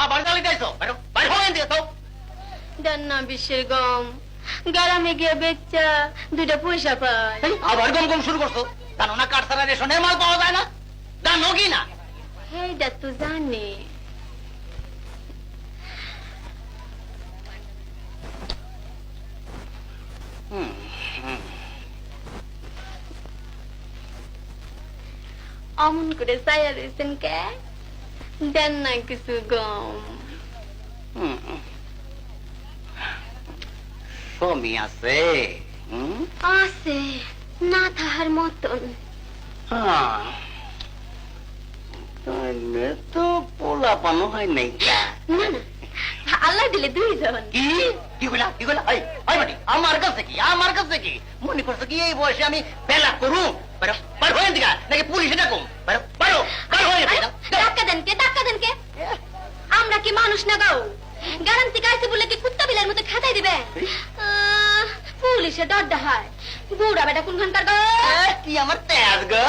আবার জ্বালি দিয়েছো বাইরে হয়ে দিয়েছো দেন না বিশ্বের গম গ্রামে গিয়ে বেচা দুইটা পয়সা পায়। আবার গম গম শুরু করছো জানো না কাঠ ছাড়া রেশনের মাল পাওয়া যায় না জানো কি না এইটা তো জানি অমন করে চাইয়া দিয়েছেন কে দেন না কিছু গম স্বামী আছে আছে না তাহার মতন তো পোলা পানো হয় নাই না না আল্লাহ দিলে দুইজন কি কি বলা কি বলা আমার কাছে কি মনে করছো কি এই বয়সে আমি বেলা করু বার হয়ে দিকা নাকি পুলিশে ডাকুম বারো ধাক্কা দেন কে আমরা কি মানুষ না গাও গ্যারান্টি কাইছে বলে কি কুত্তা বিলের মতো খেতাই দিবে পুলিশে ডর হয় বুড়া বেটা কোনখানকার গো কি আমার তেজ গো